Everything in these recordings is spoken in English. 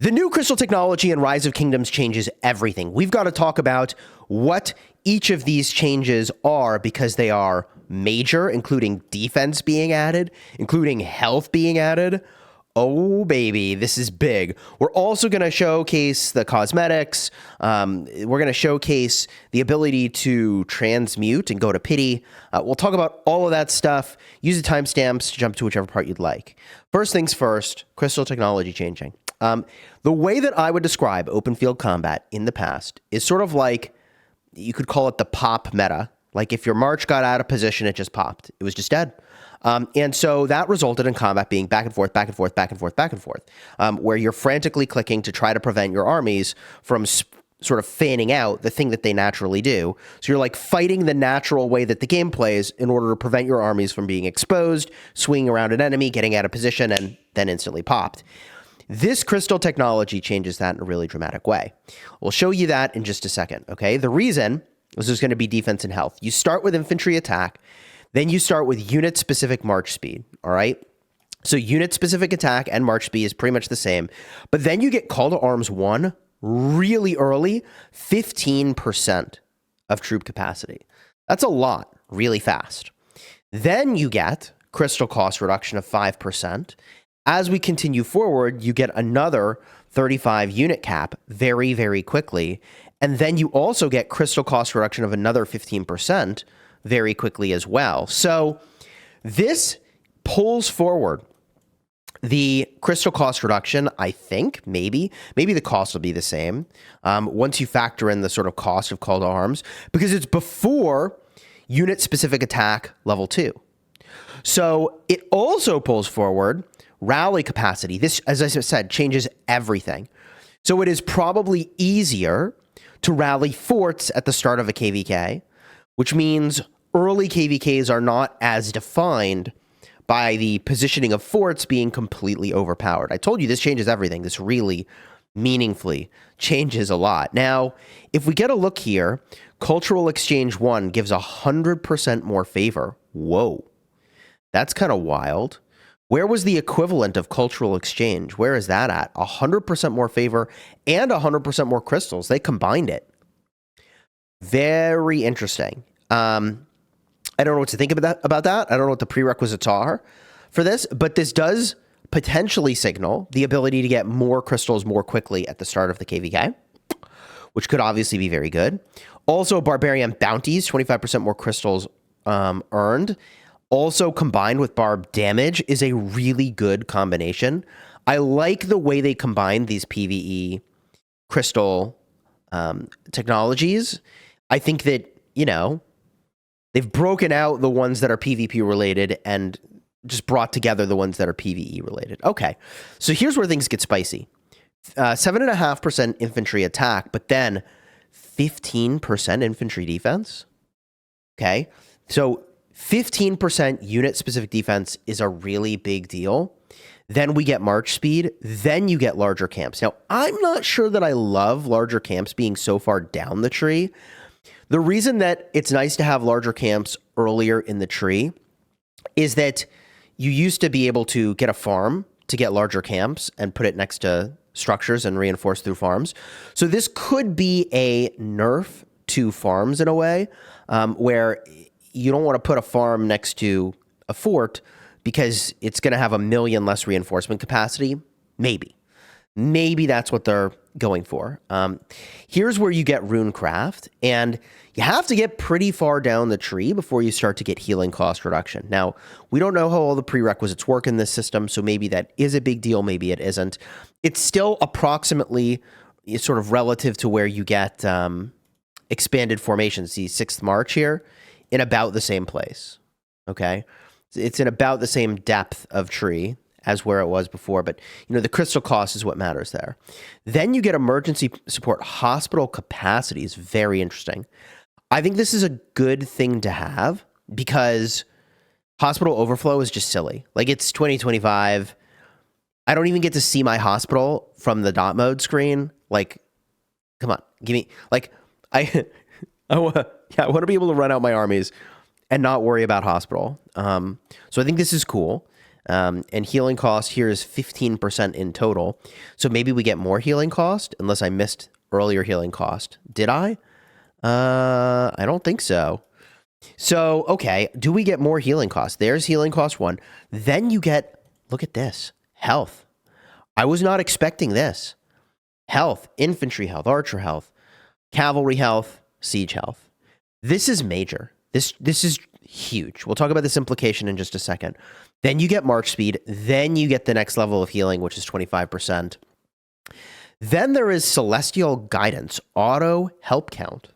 The new crystal technology and Rise of Kingdoms changes everything. We've got to talk about what each of these changes are because they are major, including defense being added, including health being added. Oh, baby, this is big. We're also going to showcase the cosmetics. We're going to showcase the ability to transmute and go to pity. We'll talk about all of that stuff. Use the timestamps to jump to whichever part you'd like. First things first, crystal technology changing. The way that I would describe open field combat in the past is sort of like, you could call it the pop meta. Like if your march got out of position, it just popped. It was just dead. And so that resulted in combat being back and forth, back and forth, back and forth, back and forth, where you're frantically clicking to try to prevent your armies from sort of fanning out the thing that they naturally do. So you're like fighting the natural way that the game plays in order to prevent your armies from being exposed, swinging around an enemy, getting out of position, and then instantly popped. This crystal technology changes that in a really dramatic way. We'll show you that in just a second, okay? The reason is there's going to be defense and health. You start with infantry attack, then you start with unit-specific march speed, all right? So unit-specific attack and march speed is pretty much the same, but then you get call to arms 1 really early, 15% of troop capacity. That's a lot, really fast. Then you get crystal cost reduction of 5%. As we continue forward, you get another 35 unit cap very, very quickly. And then you also get crystal cost reduction of another 15% very quickly as well. So this pulls forward the crystal cost reduction, I think, maybe the cost will be the same once you factor in the sort of cost of call to arms, because it's before unit-specific attack level 2. So it also pulls forward rally capacity. This, as I said, changes everything. So it is probably easier to rally forts at the start of a KVK, which means early KVKs are not as defined by the positioning of forts being completely overpowered. I told you this changes everything. This really meaningfully changes a lot. Now, if we get a look here, Cultural Exchange 1 gives 100% more favor. Whoa, that's kind of wild. Where was the equivalent of Cultural Exchange? Where is that at? 100% more favor and 100% more crystals. They combined it. Very interesting. I don't know what to think about that. I don't know what the prerequisites are for this, but this does potentially signal the ability to get more crystals more quickly at the start of the KVK, which could obviously be very good. Also, Barbarian Bounties, 25% more crystals earned. Also combined with Barb Damage is a really good combination. I like the way they combine these PvE crystal technologies. I think that, you know, they've broken out the ones that are PvP related and just brought together the ones that are PvE related. Okay, so here's where things get spicy. 7.5% infantry attack, but then 15% infantry defense. Okay, so 15% unit-specific defense is a really big deal. Then we get march speed. Then you get larger camps. Now, I'm not sure that I love larger camps being so far down the tree. The reason that it's nice to have larger camps earlier in the tree is that you used to be able to get a farm to get larger camps and put it next to structures and reinforce through farms. So this could be a nerf to farms in a way, where you don't want to put a farm next to a fort because it's going to have 1 million less reinforcement capacity. Maybe that's what they're going for. Here's where you get Runecraft, and you have to get pretty far down the tree before you start to get healing cost reduction. Now, we don't know how all the prerequisites work in this system, so maybe that is a big deal, maybe it isn't. It's still approximately sort of relative to where you get expanded formations, the 6th March here, in about the same place, okay? It's in about the same depth of tree as where it was before, but you know, the crystal cost is what matters there. Then you get emergency support hospital capacity is very interesting. I think this is a good thing to have because hospital overflow is just silly. Like, it's 2025. I don't even get to see my hospital from the dot mode screen. Like, come on, give me, like, I want to be able to run out my armies and not worry about hospital. So I think this is cool. And healing cost here is 15% in total. So maybe we get more healing cost, unless I missed earlier healing cost. Did I? I don't think so. So, okay, do we get more healing cost? There's healing cost 1. Then you get, look at this, health. I was not expecting this. Health, infantry health, archer health, cavalry health, siege health. This is major. This is huge. We'll talk about this implication in just a second. Then you get march speed. Then you get the next level of healing, which is 25%. Then there is celestial guidance, auto help count.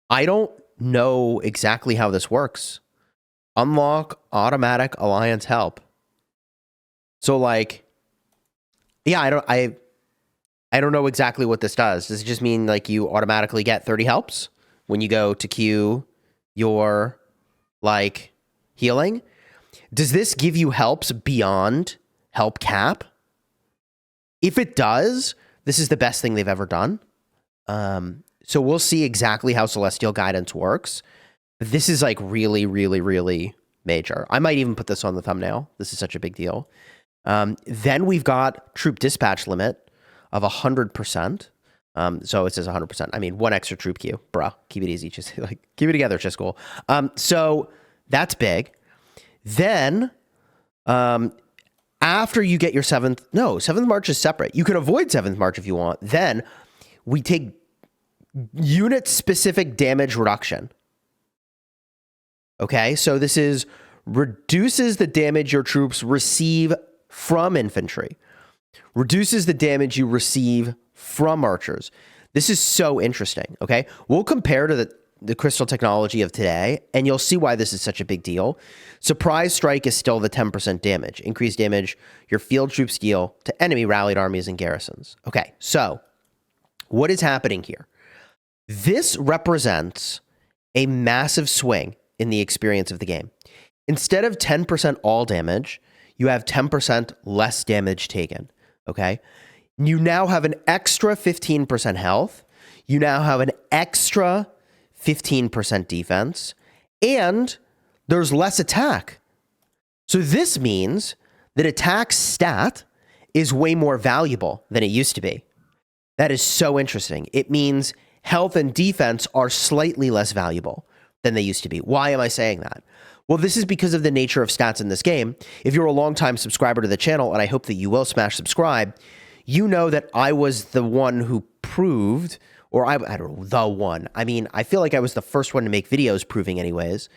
I don't know exactly how this works. Unlock automatic alliance help. So like, yeah, I don't know exactly what this does. Does it just mean like you automatically get 30 helps when you go to queue your like healing? Does this give you helps beyond help cap? If it does, this is the best thing they've ever done. So we'll see exactly how Celestial Guidance works. This is like really, really, really major. I might even put this on the thumbnail. This is such a big deal. Then we've got troop dispatch limit of 100%. So it says 100%. I mean, 1 extra troop queue. Bruh, keep it easy. Just like keep it together, Chisgule. So that's big. Then after you get your 7th March is separate. You can avoid 7th March if you want. Then we take unit-specific damage reduction. Okay, so this is reduces the damage your troops receive from infantry. Reduces the damage you receive from archers. This is so interesting, okay? We'll compare to the crystal technology of today, and you'll see why this is such a big deal. Surprise strike is still the 10% damage. Increased damage your field troops deal to enemy rallied armies and garrisons. Okay, so what is happening here? This represents a massive swing in the experience of the game. Instead of 10% all damage, you have 10% less damage taken, okay? You now have an extra 15% health. You now have an extra 15% defense, and there's less attack. So this means that attack stat is way more valuable than it used to be. That is so interesting. It means health and defense are slightly less valuable than they used to be. Why am I saying that? Well, this is because of the nature of stats in this game. If you're a longtime subscriber to the channel, and I hope that you will smash subscribe, you know that I was the one who proved, or I don't know, the one. I mean, I feel like I was the first one to make videos proving anyways,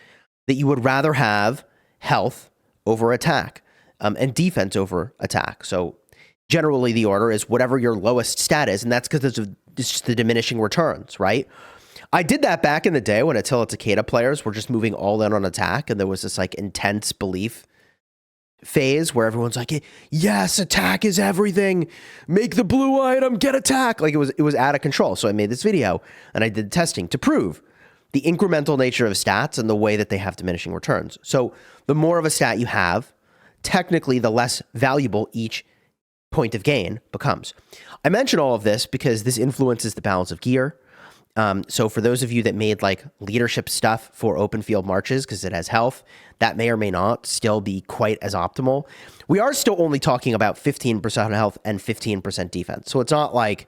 that you would rather have health over attack and defense over attack. So generally the order is whatever your lowest stat is, and that's because it's just the diminishing returns, right? I did that back in the day when Attila Takeda players were just moving all in on attack, and there was this like intense belief phase where everyone's like, yes, attack is everything. Make the blue item, get attack. Like it was out of control. So I made this video and I did testing to prove the incremental nature of stats and the way that they have diminishing returns. So the more of a stat you have, technically the less valuable each point of gain becomes. I mention all of this because this influences the balance of gear. So for those of you that made like leadership stuff for open field marches, because it has health, that may or may not still be quite as optimal. We are still only talking about 15% health and 15% defense. So it's not like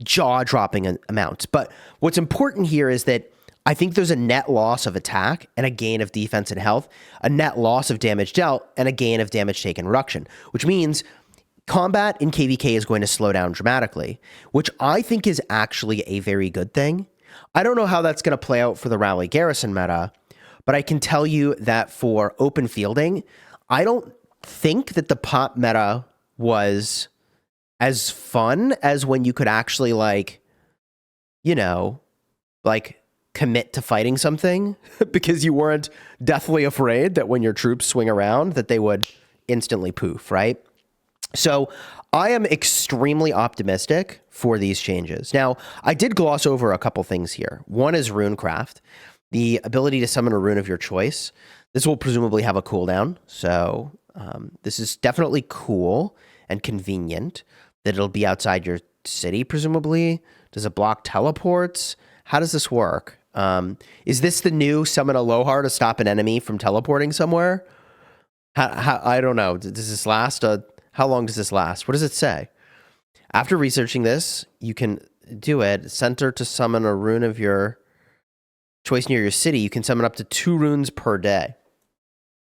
jaw-dropping amounts. But what's important here is that I think there's a net loss of attack and a gain of defense and health, a net loss of damage dealt and a gain of damage taken reduction, which means combat in KVK is going to slow down dramatically, which I think is actually a very good thing. I don't know how that's going to play out for the rally garrison meta, but I can tell you that for open fielding, I don't think that the pop meta was as fun as when you could actually like, you know, like commit to fighting something because you weren't deathly afraid that when your troops swing around that they would instantly poof, right? So I am extremely optimistic for these changes. Now, I did gloss over a couple things here. One is Runecraft, the ability to summon a rune of your choice. This will presumably have a cooldown, so this is definitely cool and convenient that it'll be outside your city, presumably. Does it block teleports? How does this work? Is this the new summon a Lohar to stop an enemy from teleporting somewhere? I don't know. Does this last? How long does this last? What does it say? After researching this, you can do it. Center to summon a rune of your choice near your city. You can summon up to 2 runes per day.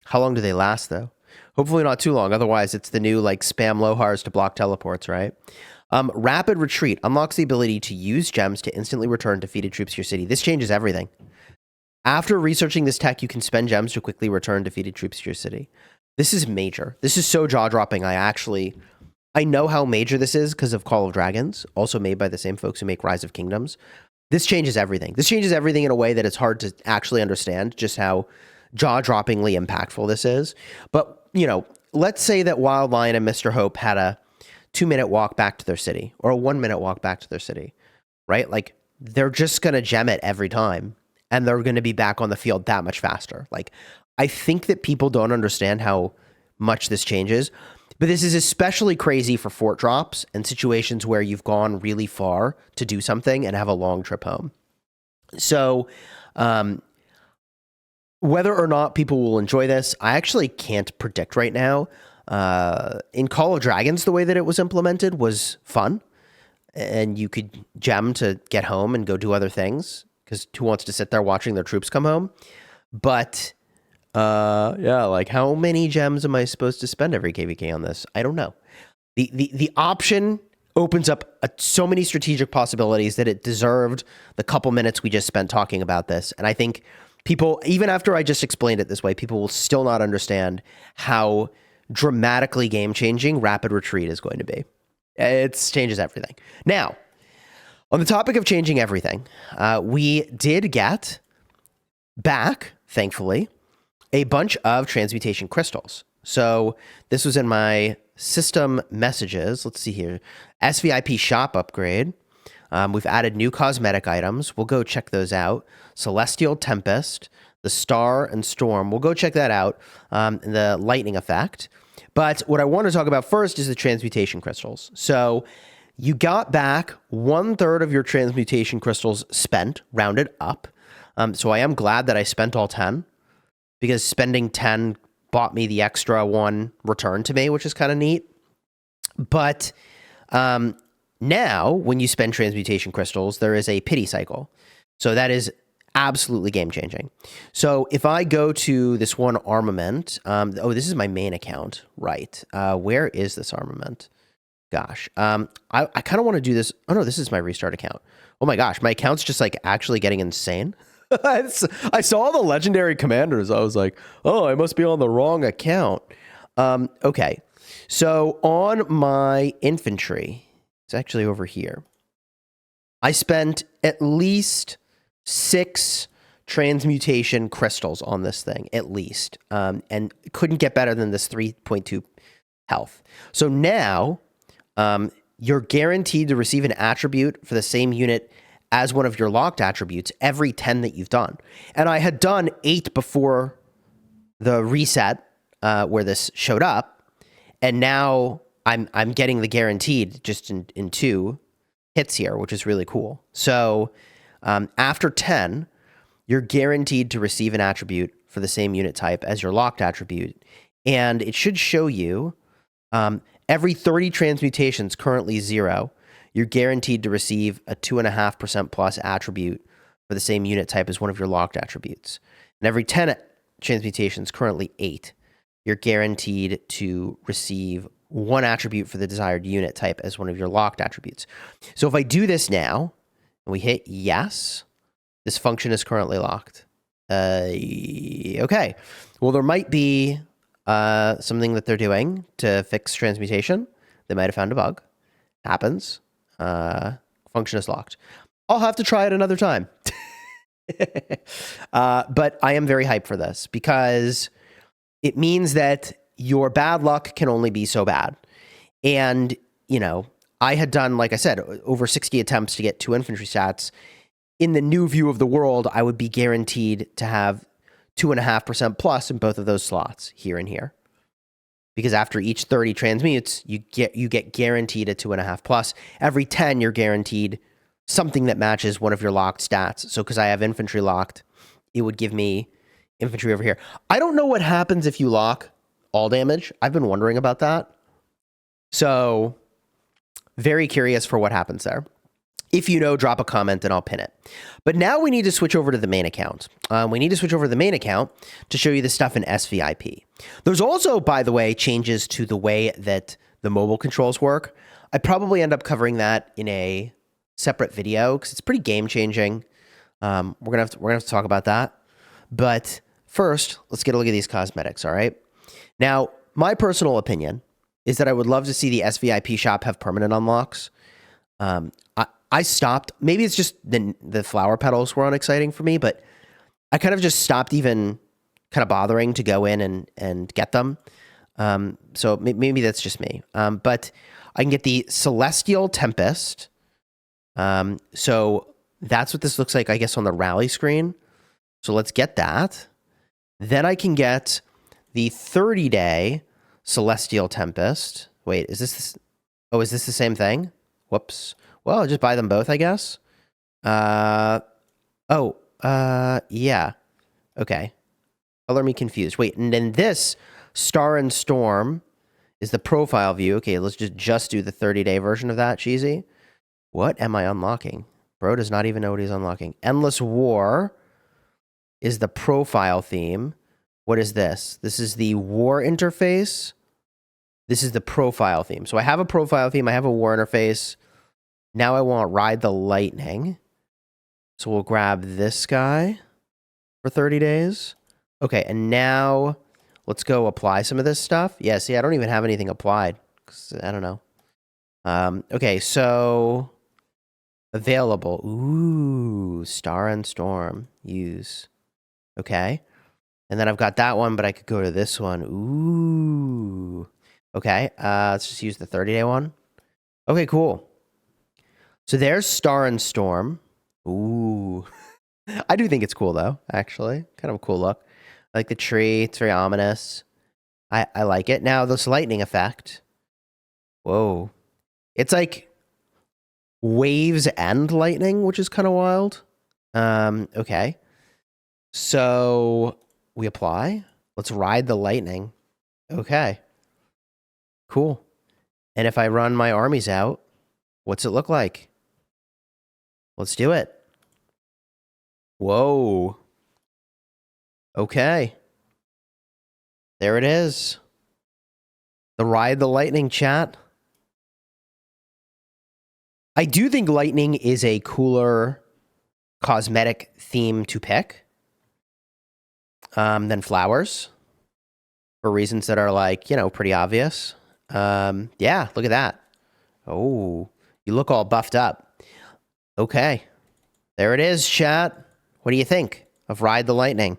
How long do they last, though? Hopefully not too long. Otherwise, it's the new like spam lohars to block teleports, right? Rapid retreat unlocks the ability to use gems to instantly return defeated troops to your city. This changes everything. After researching this tech, you can spend gems to quickly return defeated troops to your city. This is major. This is so jaw-dropping. I know how major this is because of Call of Dragons, also made by the same folks who make Rise of Kingdoms. This changes everything. This changes everything in a way that it's hard to actually understand just how jaw-droppingly impactful this is. But, you know, let's say that Wild Lion and Mr. Hope had a 2-minute walk back to their city or a 1-minute walk back to their city, right? Like, they're just going to gem it every time and they're going to be back on the field that much faster. Like, I think that people don't understand how much this changes, but this is especially crazy for fort drops and situations where you've gone really far to do something and have a long trip home. So, whether or not people will enjoy this, I actually can't predict right now. In Call of Dragons, the way that it was implemented was fun, and you could gem to get home and go do other things, because who wants to sit there watching their troops come home? But, yeah, like how many gems am I supposed to spend every KVK on this? I don't know. The option opens up so many strategic possibilities that it deserved the couple minutes we just spent talking about this. And I think people, even after I just explained it this way, people will still not understand how dramatically game-changing Rapid Retreat is going to be. It changes everything. Now, on the topic of changing everything, we did get back, thankfully, a bunch of transmutation crystals. So this was in my system messages. Let's see here. SVIP shop upgrade. We've added new cosmetic items. We'll go check those out. Celestial Tempest, the Star and Storm. We'll go check that out. The lightning effect. But what I want to talk about first is the transmutation crystals. So you got back 1/3 of your transmutation crystals spent, rounded up. So I am glad that I spent all 10, because spending 10 bought me the extra 1 return to me, which is kind of neat. But now, when you spend transmutation crystals, there is a pity cycle. So that is absolutely game-changing. So if I go to this one armament, oh, this is my main account, right? Where is this armament? Gosh, I kind of want to do this. Oh no, this is my restart account. Oh my gosh, my account's just like actually getting insane. I saw the legendary commanders. I was like, oh, I must be on the wrong account. Okay, so on my infantry, it's actually over here. I spent at least 6 transmutation crystals on this thing, at least, and couldn't get better than this 3.2 health. So now you're guaranteed to receive an attribute for the same unit as one of your locked attributes every 10 that you've done. And I had done 8 before the reset where this showed up, and now I'm getting the guaranteed just in 2 hits here, which is really cool. So after 10, you're guaranteed to receive an attribute for the same unit type as your locked attribute. And it should show you every 30 transmutations, currently 0, you're guaranteed to receive a 2.5% plus attribute for the same unit type as one of your locked attributes. And every 10 transmutations, currently 8, you're guaranteed to receive 1 attribute for the desired unit type as one of your locked attributes. So if I do this now, and we hit yes, this function is currently locked. Okay. Well, there might be something that they're doing to fix transmutation. They might have found a bug. Happens. Function is locked. I'll have to try it another time. But I am very hyped for this, because it means that your bad luck can only be so bad. And, you know, I had done, like I said, over 60 attempts to get 2 infantry stats. In the new view of the world, I would be guaranteed to have 2.5% plus in both of those slots, here and here. Because after each 30 transmutes, you get guaranteed a 2.5 plus. Every 10, you're guaranteed something that matches one of your locked stats. So because I have infantry locked, it would give me infantry over here. I don't know what happens if you lock all damage. I've been wondering about that. So very curious for what happens there. If you know, drop a comment and I'll pin it. But now we need to switch over to the main account. We need to switch over to the main account to show you the stuff in SVIP. There's also, by the way, changes to the way that the mobile controls work. I probably end up covering that in a separate video because it's pretty game changing. We're gonna have to talk about that. But first, let's get a look at these cosmetics. All right. Now, my personal opinion is that I would love to see the SVIP shop have permanent unlocks. I stopped. Maybe it's just the flower petals were unexciting for me, but I kind of just stopped even kind of bothering to go in and get them. So maybe that's just me. But I can get the Celestial Tempest. So that's what this looks like, I guess, on the rally screen. So let's get that. Then I can get the 30-day Celestial Tempest. Wait, is this? Oh, is this the same thing? Whoops. Well, I'll just buy them both, I guess. Yeah. Okay. Color me confused. Wait, and then this Star and Storm is the profile view. Okay, let's just do the 30-day version of that, cheesy. What am I unlocking? Bro does not even know what he's unlocking. Endless War is the profile theme. What is this? This is the war interface. This is the profile theme. So I have a profile theme. I have a war interface. Now I want Ride the Lightning. So we'll grab this guy for 30 days. Okay, and now let's go apply some of this stuff. Yeah, see, I don't even have anything applied. I don't know. Okay, so available. Ooh, Star and Storm. Use. Okay. And then I've got that one, but I could go to this one. Ooh. Okay, let's just use the 30-day one. Okay, cool. So there's Star and Storm. Ooh. I do think it's cool, though, actually. Kind of a cool look. I like the tree. It's very ominous. I like it. Now, this lightning effect. Whoa. It's like waves and lightning, which is kind of wild. Okay. So we apply. Let's ride the lightning. Okay. Cool. And if I run my armies out, what's it look like? Let's do it. Whoa. Okay. There it is. The Ride the Lightning, chat. I do think lightning is a cooler cosmetic theme to pick than flowers for reasons that are like, you know, pretty obvious. Yeah, look at that. Oh, you look all buffed up. Okay. There it is, chat. What do you think of Ride the Lightning?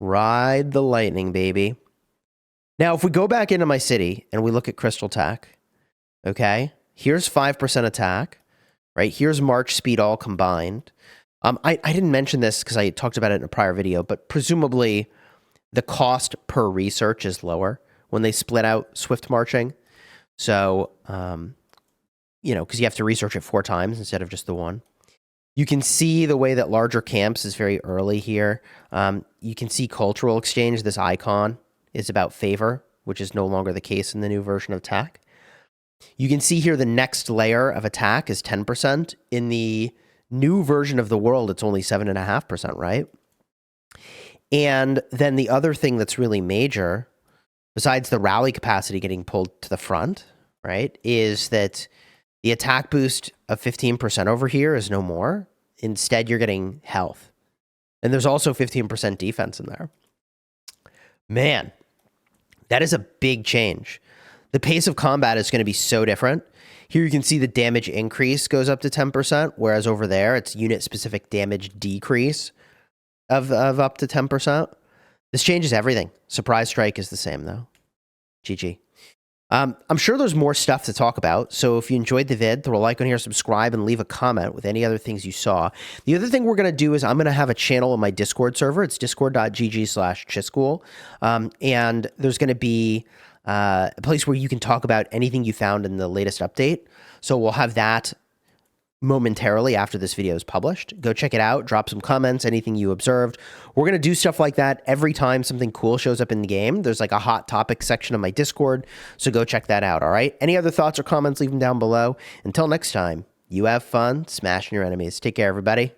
Ride the Lightning, baby. Now, if we go back into my city and we look at Crystal Tech, okay, here's 5% attack, right? Here's March speed all combined. I didn't mention this because I talked about it in a prior video, but presumably the cost per research is lower when they split out Swift Marching. So, you know, because you have to research it 4 times instead of just the one. You can see the way that larger camps is very early here. You can see cultural exchange. This icon is about favor, which is no longer the case in the new version of attack. You can see here the next layer of attack is 10%. In the new version of the world, it's only 7.5%, right? And then the other thing that's really major, besides the rally capacity getting pulled to the front, right, is that the attack boost of 15% over here is no more. Instead, you're getting health. And there's also 15% defense in there. Man, that is a big change. The pace of combat is going to be so different. Here you can see the damage increase goes up to 10%, whereas over there, it's unit-specific damage decrease of up to 10%. This changes everything. Surprise Strike is the same, though. GG. I'm sure there's more stuff to talk about, so if you enjoyed the vid, throw a like on here, subscribe, and leave a comment with any other things you saw. The other thing we're going to do is I'm going to have a channel on my Discord server. It's discord.gg/Chisgule, and there's going to be a place where you can talk about anything you found in the latest update. So we'll have that momentarily after this video is published. Go check it out, drop some comments, anything you observed. We're going to do stuff like that every time something cool shows up in the game. There's like a hot topic section of my Discord, so go check that out, all right? Any other thoughts or comments, leave them down below. Until next time, you have fun smashing your enemies. Take care, everybody.